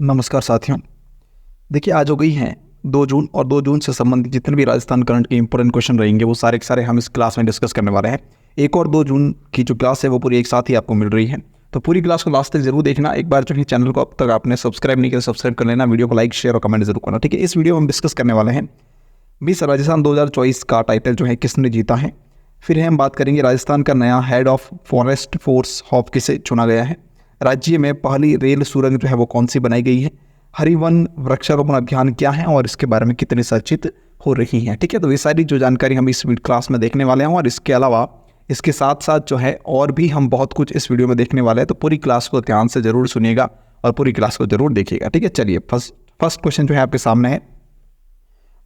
नमस्कार साथियों। देखिए आज हो गई हैं 2 जून और 2 जून से संबंधित जितने भी राजस्थान करंट के इंपॉर्टेंट क्वेश्चन रहेंगे वो सारे के सारे हम इस क्लास में डिस्कस करने वाले हैं। 1 और 2 जून की जो क्लास है वो पूरी एक साथ ही आपको मिल रही है, तो पूरी क्लास को लास्ट तक जरूर देखना। एक बार जो है चैनल को अब तक आपने सब्सक्राइब नहीं किया सब्सक्राइब कर लेना, वीडियो को लाइक शेयर और कमेंट जरूर करना, ठीक है। इस वीडियो में हम डिस्कस करने वाले हैं मिस राजस्थान 2024 का टाइटल जो है किसने जीता है। फिर हम बात करेंगे राजस्थान का नया head of forest force of किसे चुना गया है। राज्य में पहली रेल सुरंग जो है वो कौन सी बनाई गई है। हरिवन वृक्षारोपण अभियान क्या है और इसके बारे में कितनी चर्चित हो रही है, ठीक है। तो ये सारी जो जानकारी हम इस क्लास में देखने वाले हैं और इसके अलावा इसके साथ साथ जो है और भी हम बहुत कुछ इस वीडियो में देखने वाले हैं, तो पूरी क्लास को ध्यान से जरूर सुनिएगा और पूरी क्लास को जरूर देखिएगा, ठीक है। चलिए फर्स्ट क्वेश्चन जो है आपके सामने है,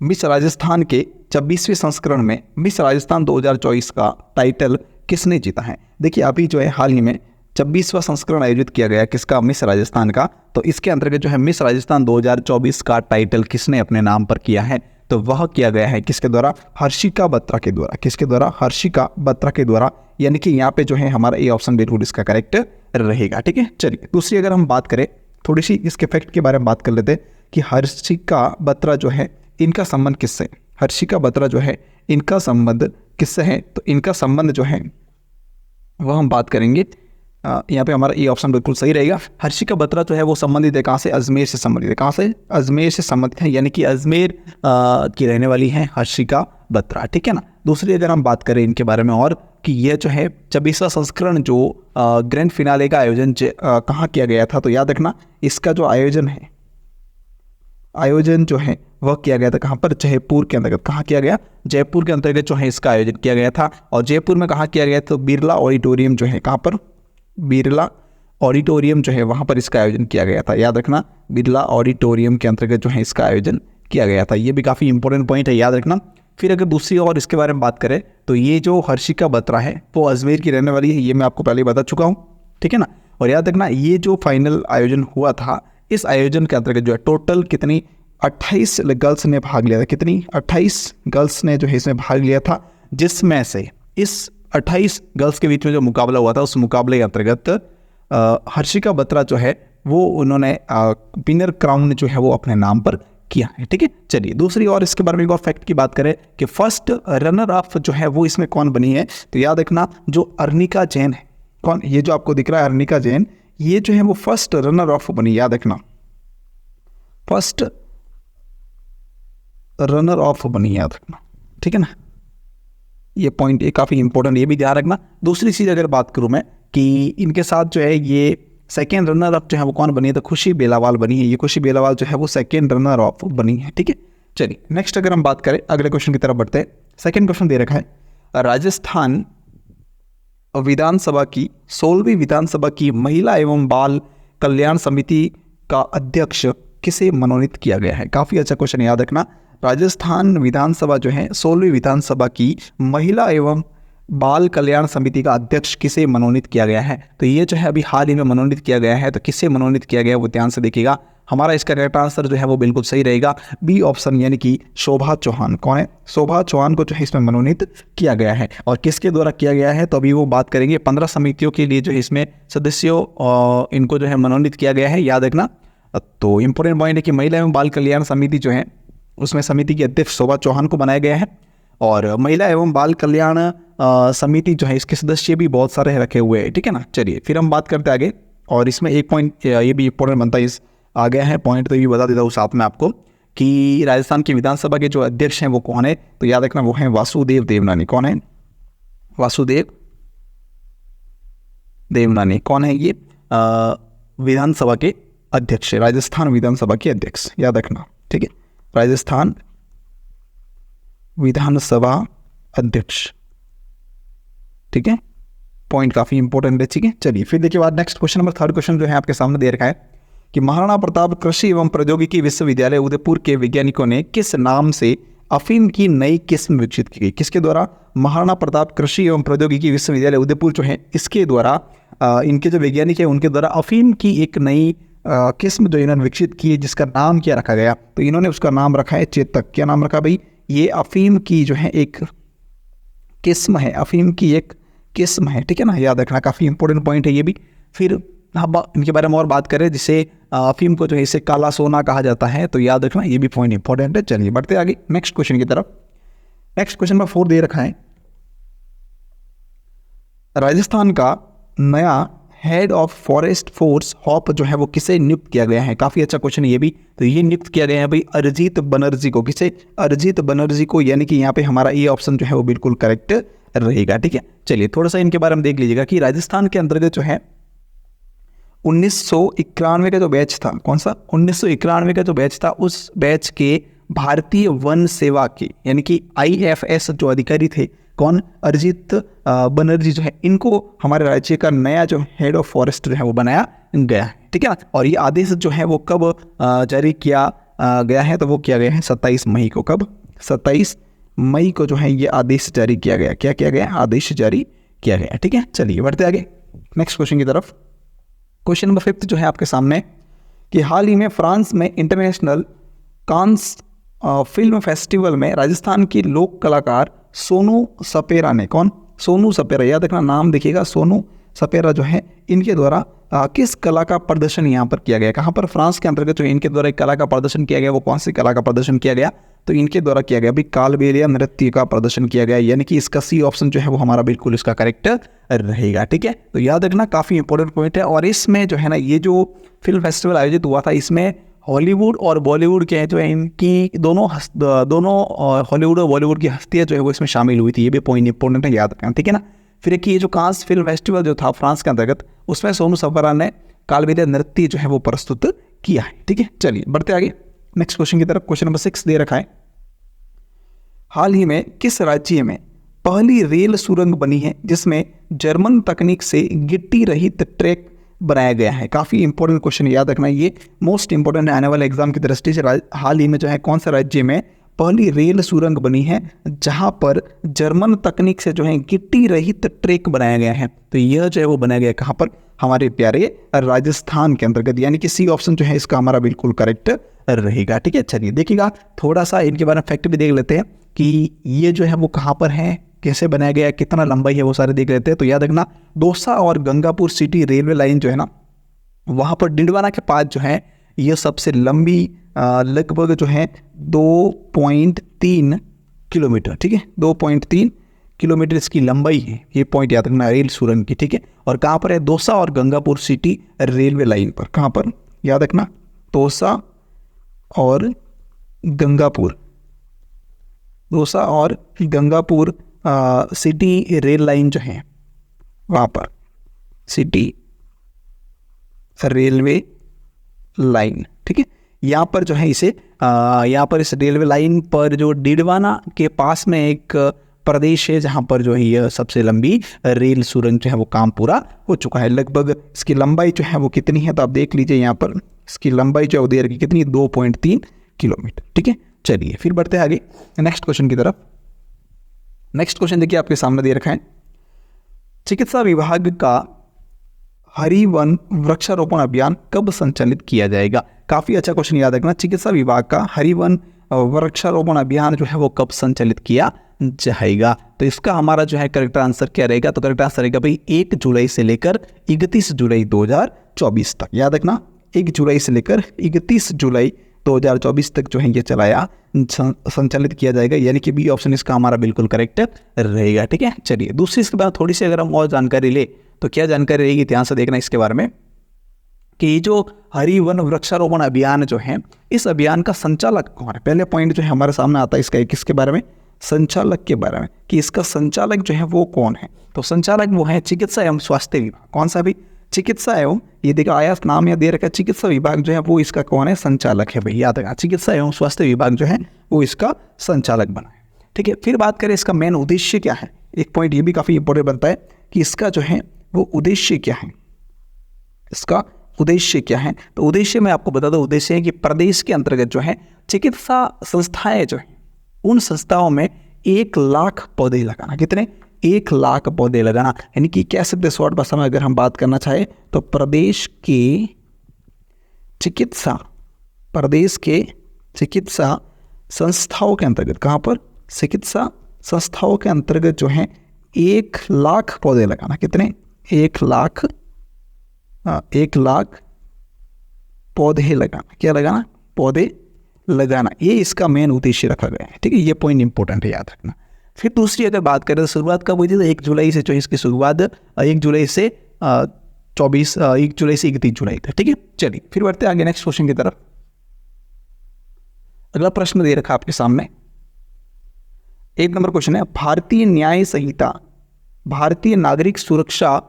मिस राजस्थान के 26वें संस्करण में मिस राजस्थान 2024 का टाइटल किसने जीता है। देखिए अभी जो है हाल ही में 26वां संस्करण आयोजित किया गया किसका, मिस राजस्थान का। तो इसके अंतर्गत जो है मिस राजस्थान 2024 का टाइटल किसने अपने नाम पर किया है, तो वह किया गया है किसके द्वारा, हर्षिका बत्रा के द्वारा। किसके द्वारा, हर्षिका बत्रा के द्वारा, यानी कि यहाँ पे जो है हमारा ये ऑप्शन बिल्कुल इसका करेक्ट रहेगा, ठीक है। चलिए दूसरी अगर हम बात करें थोड़ी सी इसके फैक्ट के बारे में बात कर लेते हैं कि हर्षिका बत्रा जो है इनका संबंध किससे, हर्षिका बत्रा जो है इनका संबंध किससे है। तो इनका संबंध जो है वह हम बात करेंगे, यहाँ पे हमारा ये ऑप्शन बिल्कुल सही रहेगा। हर्षिका बत्रा जो है वो संबंधित है कहाँ से, अजमेर से संबंधित है। कहाँ से, अजमेर से संबंधित है, यानी कि अजमेर की रहने वाली है हर्षिका बत्रा, ठीक है ना। दूसरी अगर हम बात करें इनके बारे में और कि यह जो है 26वां संस्करण जो ग्रैंड फिनाले का आयोजन कहाँ किया गया था, तो याद रखना इसका जो आयोजन है, आयोजन जो है वह किया गया था कहाँ पर, जयपुर के अंतर्गत। कहाँ किया गया, जयपुर के अंतर्गत जो है इसका आयोजन किया गया था। और जयपुर में कहाँ किया गया, तो बिरला ऑडिटोरियम जो है, कहाँ पर, बिरला ऑडिटोरियम जो है वहाँ पर इसका आयोजन किया गया था। याद रखना बिरला ऑडिटोरियम के अंतर्गत जो है इसका आयोजन किया गया था। ये भी काफ़ी इंपॉर्टेंट पॉइंट है, याद रखना। फिर अगर दूसरी और इसके बारे में बात करें तो ये जो हर्षिका बत्रा है वो अजमेर की रहने वाली है, ये मैं आपको पहले बता चुका हूँ, ठीक है ना। और याद रखना ये जो फाइनल आयोजन हुआ था, इस आयोजन के अंतर्गत जो है टोटल कितनी 28 गर्ल्स ने भाग लिया था। कितनी 28 गर्ल्स ने जो है इसमें भाग लिया था, जिसमें से इस 28 गर्ल्स के बीच में जो मुकाबला हुआ था उस मुकाबले के अंतर्गत हर्षिका बत्रा जो है वो उन्होंने विनर क्राउन जो है वो अपने नाम पर किया है, ठीक है। चलिए दूसरी और इसके बारे में एक और फैक्ट की बात करें कि फर्स्ट रनर अप जो है वो इसमें कौन बनी है, तो याद रखना जो अर्निका जैन है, कौन, ये जो आपको दिख रहा है अर्निका जैन, ये जो है वो फर्स्ट रनर अप बनी। याद रखना फर्स्ट रनर ऑफ बनी, याद रखना, ठीक है ना। ये पॉइंट ये काफ़ी इंपॉर्टेंट, ये भी ध्यान रखना। दूसरी चीज़ अगर बात करूँ मैं कि इनके साथ जो है ये सेकेंड रनर अप जो है वो कौन बनी है, तो खुशी बेलावाल बनी है। ये खुशी बेलावाल जो है वो सेकेंड रनर अप बनी है, ठीक है। चलिए नेक्स्ट अगर हम बात करें अगले क्वेश्चन की तरफ बढ़ते हैं। सेकेंड क्वेश्चन दे रखा है, राजस्थान विधानसभा की 16वीं विधानसभा की महिला एवं बाल कल्याण समिति का अध्यक्ष किसे मनोनीत किया गया है। काफ़ी अच्छा क्वेश्चन, याद रखना। राजस्थान विधानसभा जो है 16वीं विधानसभा की महिला एवं बाल कल्याण समिति का अध्यक्ष किसे मनोनीत किया गया है, तो ये जो है अभी हाल ही में मनोनीत किया गया है। तो किसे मनोनीत किया गया है वो ध्यान से देखिएगा। हमारा इसका करेक्ट आंसर जो है वो बिल्कुल सही रहेगा, बी ऑप्शन, यानी कि शोभा चौहान। कौन है, शोभा चौहान को जो है इसमें मनोनीत किया गया है। और किसके द्वारा किया गया है, तो अभी वो बात करेंगे। 15 समितियों के लिए जो है इसमें सदस्यों इनको जो है मनोनीत किया गया है, याद रखना। तो इंपॉर्टेंट पॉइंट है कि महिला एवं बाल कल्याण समिति जो है उसमें समिति के अध्यक्ष शोभा चौहान को बनाया गया है। और महिला एवं बाल कल्याण समिति जो है इसके सदस्य भी बहुत सारे रखे हुए हैं, ठीक है ना। चलिए फिर हम बात करते आगे, और इसमें एक पॉइंट ये भी इंपॉर्टेंट बनता है, इस आ गया है पॉइंट, तो ये बता देता हूँ साथ में आपको कि राजस्थान की विधानसभा के जो अध्यक्ष हैं वो कौन है, तो याद रखना वो हैं वासुदेव देवनानी। कौन है, वासुदेव देवनानी। कौन है ये, विधानसभा के अध्यक्ष, राजस्थान विधानसभा के अध्यक्ष, याद रखना, ठीक है। राजस्थान विधानसभा अध्यक्ष, ठीक है। पॉइंट काफी इंपॉर्टेंट है, ठीक है। चलिए फिर देखिए बाद next question number third question जो है आपके सामने दे रखा है कि महाराणा प्रताप कृषि एवं प्रौद्योगिकी विश्वविद्यालय उदयपुर के वैज्ञानिकों ने किस नाम से अफीम की नई किस्म विकसित की गई। किसके द्वारा, महाराणा प्रताप कृषि एवं प्रौद्योगिकी विश्वविद्यालय उदयपुर जो है इसके द्वारा इनके जो वैज्ञानिक है उनके द्वारा अफीम की एक नई किस्म जो इन्होंने विकसित की है जिसका नाम क्या रखा गया, तो इन्होंने उसका नाम रखा है चेतक। क्या नाम रखा भाई, ये अफीम की जो है एक किस्म है, अफीम की एक किस्म है, ठीक है ना, याद रखना। काफ़ी इंपॉर्टेंट पॉइंट है ये भी। फिर हम इनके बारे में और बात करें, जिसे अफीम को जो है इसे काला सोना कहा जाता है, तो याद रखना ये भी पॉइंट इंपॉर्टेंट है। चलिए बढ़ते आगे नेक्स्ट क्वेश्चन की तरफ। नेक्स्ट क्वेश्चन नंबर 4 दे रखा है, राजस्थान का नया head of forest force hop जो है वो किसे नियुक्त किया गया है? काफी अच्छा क्वेश्चन है ये भी। तो ये नियुक्त किया गया है भाई अरिजीत बनर्जी को। किसे? अरिजीत बनर्जी को, यानी कि यहाँ पे हमारा ये ऑप्शन जो है वो बिल्कुल करेक्ट रहेगा। ठीक है, चलिए थोड़ा सा इनके बारे में देख लीजिएगा कि राजस्थान के अंतर्गत जो है 1991 का जो बैच था, कौन सा? 1991 का जो बैच था, उस बैच के भारतीय वन सेवा के यानी कि IFS जो अधिकारी थे, कौन? अरिजीत बनर्जी जो है, इनको हमारे राज्य का नया जो हेड ऑफ फॉरेस्ट जो है वो बनाया गया है। ठीक है, और ये आदेश जो है वो कब जारी किया गया है? तो वो किया गया है 27 मई को। कब? 27 मई को जो है ये आदेश जारी किया गया। क्या किया गया? आदेश जारी किया गया। ठीक है, चलिए बढ़ते आगे नेक्स्ट क्वेश्चन की तरफ। क्वेश्चन नंबर 5 जो है आपके सामने कि हाल ही में फ्रांस में इंटरनेशनल कांस फिल्म फेस्टिवल में राजस्थान की लोक कलाकार सोनू सपेरा ने, कौन? सोनू सपेरा, याद रखना नाम देखिएगा, सोनू सपेरा जो है, इनके द्वारा किस कला का प्रदर्शन यहाँ पर किया गया? कहाँ पर? फ्रांस के अंतर्गत जो इनके द्वारा एक कला का प्रदर्शन किया गया, वो कौन सी कला का प्रदर्शन किया गया? तो इनके द्वारा किया गया भी कालबेलिया नृत्य का प्रदर्शन किया गया, यानी कि इसका सी ऑप्शन जो है वो हमारा बिल्कुल इसका करेक्ट रहेगा। ठीक है, तो याद रखना काफ़ी इंपॉर्टेंट पॉइंट है। और इसमें जो है ना, ये जो फिल्म फेस्टिवल आयोजित हुआ था, इसमें हॉलीवुड और बॉलीवुड के जो है इनकी दोनों हॉलीवुड और बॉलीवुड की हस्तियाँ जो है वो इसमें शामिल हुई थी। ये भी पॉइंट इंपॉर्टेंट है, याद रखना। ठीक है ना, फिर एक ये जो कांस फिल्म फेस्टिवल जो था फ्रांस के अंतर्गत, उसमें सोनू सपेरा ने कालबेलिया नृत्य जो है वो प्रस्तुत किया है। ठीक है, चलिए बढ़ते आगे नेक्स्ट क्वेश्चन की तरफ। क्वेश्चन नंबर 6 दे रखा है, हाल ही में किस राज्य में पहली रेल सुरंग बनी है जिसमें जर्मन तकनीक से गिट्टी रहित ट्रैक बनाया गया है? काफ़ी इंपॉर्टेंट क्वेश्चन, याद रखना ये मोस्ट इंपॉर्टेंट है आने वाले एग्जाम की दृष्टि से। हाल ही में जो है कौन सा राज्य में पहली रेल सुरंग बनी है जहां पर जर्मन तकनीक से जो है गिट्टी रहित ट्रैक बनाया गया है? तो यह जो है वो बनाया गया कहाँ पर? हमारे प्यारे राजस्थान के अंतर्गत, यानी कि सी ऑप्शन जो है इसका हमारा बिल्कुल करेक्ट रहेगा। ठीक है, चलिए देखिएगा थोड़ा सा इनके बारे में फैक्ट भी देख लेते हैं कि ये जो है वो कहाँ पर है, कैसे बनाया गया, कितना लंबाई है, वो सारे देख लेते हैं। तो याद रखना दौसा और गंगापुर सिटी रेलवे लाइन जो है ना, वहाँ पर डिंडवाना के पास जो है ये सबसे लंबी लगभग जो है 2.3 किलोमीटर। ठीक है, 2.3 किलोमीटर इसकी लंबाई है। ये पॉइंट याद रखना रेल सुरंग की। ठीक है, और कहाँ पर है? दौसा और गंगापुर सिटी रेलवे लाइन पर। कहाँ पर? याद रखना दौसा और गंगापुर, दौसा और गंगापुर सिटी रेल लाइन जो है वहाँ पर, सिटी रेलवे लाइन। ठीक है, यहाँ पर जो है इसे यहाँ पर इस रेलवे लाइन पर जो डिडवाना के पास में एक प्रदेश है जहाँ पर जो है यह सबसे लंबी रेल सुरंग जो है वो काम पूरा हो चुका है। लगभग इसकी लंबाई जो है वो कितनी है? तो आप देख लीजिए यहाँ पर इसकी लंबाई जो है वो दे रखी कितनी? 2.3 किलोमीटर। ठीक है, चलिए फिर बढ़ते हैं आगे नेक्स्ट क्वेश्चन की तरफ। नेक्स्ट क्वेश्चन देखिए आपके सामने दे रखा है, चिकित्सा विभाग का हरिवन वृक्षारोपण अभियान कब संचालित किया जाएगा? काफी अच्छा क्वेश्चन, याद रखना चिकित्सा विभाग का हरिवन वृक्षारोपण अभियान जो है वो कब संचालित किया जाएगा? तो इसका हमारा जो है करेक्ट आंसर क्या रहेगा? तो करेक्ट आंसर रहेगा भाई 1 जुलाई से लेकर 31 जुलाई 2024 तक। याद रखना 1 जुलाई से लेकर 31 जुलाई 2024 तक जो है ये चलाया संचालित किया जाएगा, यानी कि बी ऑप्शन इसका हमारा बिल्कुल करेक्ट रहेगा। ठीक है, चलिए दूसरी इसके बाद थोड़ी सी अगर हम और जानकारी ले तो क्या जानकारी रहेगी, ध्यान से देखना इसके बारे में कि जो हरिवन वृक्षारोपण अभियान जो है, इस अभियान का संचालक कौन है? पहले पॉइंट जो है हमारे सामने आता है इसका किसके बारे में? संचालक के बारे में, कि इसका संचालक जो है वो कौन है? तो संचालक वो है चिकित्सा एवं स्वास्थ्य विभाग। कौन सा भी? चिकित्सा एवं, ये देखो आया नाम यहाँ दे रखा है चिकित्सा विभाग जो है वो इसका कौन है? संचालक है भाई। याद रखना चिकित्सा एवं स्वास्थ्य विभाग जो है वो इसका संचालक बना है। ठीक है, फिर बात करें इसका मेन उद्देश्य क्या है। एक पॉइंट ये भी काफी इंपॉर्टेंट बनता है कि इसका जो है वो उद्देश्य क्या है, इसका उद्देश्य क्या है। तो उद्देश्य मैं आपको बता दूं, उद्देश्य है कि प्रदेश के अंतर्गत जो है चिकित्सा संस्थाएं जो है उन संस्थाओं में 1 लाख पौधे लगाना। कितने? 1 लाख पौधे लगाना, यानी कि कह सकते शॉर्ट भाषा में अगर हम बात करना चाहे तो प्रदेश के चिकित्सा संस्थाओं के अंतर्गत, कहाँ पर? चिकित्सा संस्थाओं के अंतर्गत जो है 1 लाख पौधे लगाना। कितने? 1 लाख पौधे लगाना, क्या लगाना, पौधे लगाना, ये इसका मेन उद्देश्य रखा गया है। ठीक है, ये पॉइंट इंपॉर्टेंट है, याद रखना। फिर दूसरी अगर बात करें तो शुरुआत कब हुई थी, तो 1 जुलाई से, जो इसकी शुरुआत 1 जुलाई से 1 जुलाई से 31 जुलाई तक। ठीक है, चलिए फिर बढ़ते हैं आगे नेक्स्ट क्वेश्चन की तरफ। अगला प्रश्न दे रखा आपके सामने, 1 नंबर क्वेश्चन है, भारतीय न्याय संहिता, भारतीय नागरिक सुरक्षा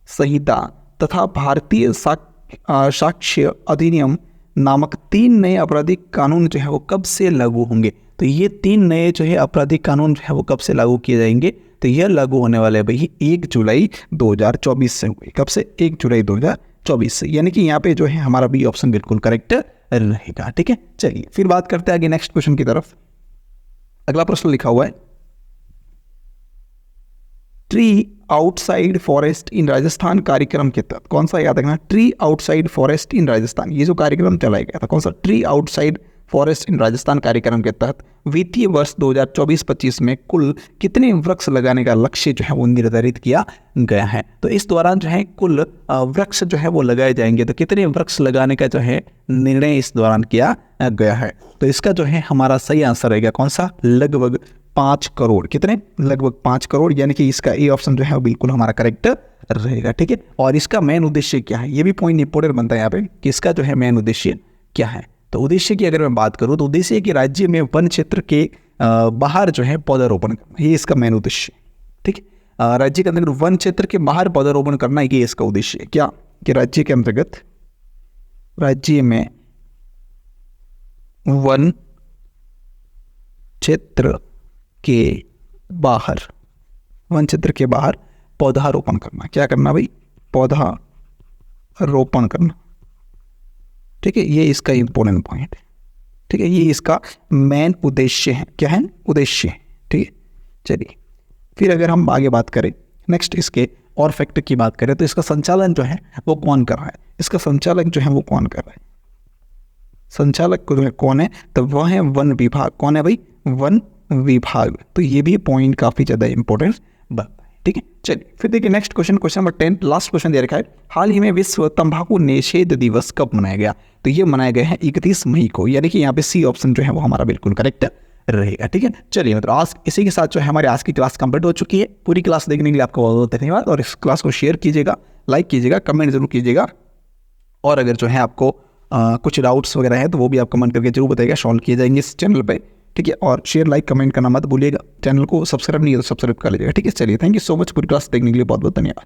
संहिता तथा भारतीय साक्ष्य अधिनियम नामक 3 नए आपराधिक कानून जो है वो कब से लागू होंगे। तो ये 3 नए जो है आपराधिक कानून जो है वो कब से लागू किए जाएंगे, तो यह लागू होने वाले हैं भाई 1 जुलाई 2024 से हुए। कब से, 1 जुलाई 2024 से, यानी कि यहाँ पे जो है हमारा बी ऑप्शन बिल्कुल करेक्ट रहेगा। ठीक है, चलिए फिर बात करते हैं आगे नेक्स्ट क्वेश्चन की तरफ। अगला प्रश्न लिखा हुआ है, ट्री आउटसाइड फॉरेस्ट इन राजस्थान कार्यक्रम के तहत, कौन सा, याद रखना, ट्री आउटसाइड फॉरेस्ट इन राजस्थान, ये जो कार्यक्रम चलाया गया था, कौन सा, ट्री आउटसाइड फॉरेस्ट इन राजस्थान कार्यक्रम के तहत वित्तीय वर्ष 2024-25 में कुल कितने वृक्ष लगाने का लक्ष्य जो है वो निर्धारित किया गया है। तो इस दौरान जो है कुल वृक्ष जो है वो लगाए जाएंगे, तो कितने वृक्ष लगाने का जो है निर्णय इस दौरान किया गया है। तो इसका जो है हमारा सही आंसर रहेगा कौन सा, लगभग 5 करोड़। कितने, लगभग 5 करोड़, यानी कि इसका ए ऑप्शन जो है वो बिल्कुल हमारा करेक्ट रहेगा। ठीक है, और इसका मेन उद्देश्य क्या है, ये भी पॉइंट इंपोर्टेंट बनता है यहाँ पे कि इसका जो है मेन उद्देश्य क्या है। तो उद्देश्य की अगर मैं बात करूँ तो उद्देश्य है कि राज्य में वन क्षेत्र के बाहर जो है पौधारोपण करना, ये इसका मेन उद्देश्य। ठीक है, राज्य के अंतर्गत वन क्षेत्र के बाहर पौधारोपण करना, ये इसका उद्देश्य है। क्या, कि राज्य के अंतर्गत, राज्य में वन क्षेत्र के बाहर, वन क्षेत्र के बाहर पौधारोपण करना, क्या करना भाई, पौधारोपण करना। ठीक है, ये इसका इंपॉर्टेंट पॉइंट है। ठीक है, ये इसका मेन उद्देश्य है। क्या है, उद्देश्य है। ठीक है, चलिए फिर अगर हम आगे बात करें नेक्स्ट इसके और फैक्टर की बात करें तो इसका संचालन जो है वो कौन कर रहा है, इसका संचालक जो है वो कौन कर रहा है, संचालक कौन है, तो वह है वन विभाग। कौन है भाई, वन विभाग। तो ये भी पॉइंट काफी ज्यादा इंपॉर्टेंट बनता है। ठीक है, चलिए फिर देखिए next question, question number 10, last question दे रखा है, हाल ही में विश्व तंबाकू निषेध दिवस कब मनाया गया। तो ये मनाया गया है 31 मई को, यानी कि यहाँ पे सी ऑप्शन जो है वो हमारा बिल्कुल करेक्ट रहेगा। ठीक है, चलिए मतलब आज इसी के साथ जो है हमारी आज की क्लास कंप्लीट हो चुकी है। पूरी क्लास देखने के लिए आपका बहुत बहुत धन्यवाद, और इस क्लास को शेयर कीजिएगा, लाइक कीजिएगा, कमेंट जरूर कीजिएगा, और अगर जो है आपको कुछ डाउट्स वगैरह है तो वो भी आप कमेंट करके जरूर बताइएगा, सॉल्व किए जाएंगे इस चैनल पे। ठीक है, और शेयर लाइक कमेंट करना मत भूलिएगा, चैनल को सब्सक्राइब नहीं है तो सब्सक्राइब कर लीजिएगा। ठीक है, चलिए थैंक यू सो मच, पूरी क्लास देखने के लिए बहुत बहुत धन्यवाद।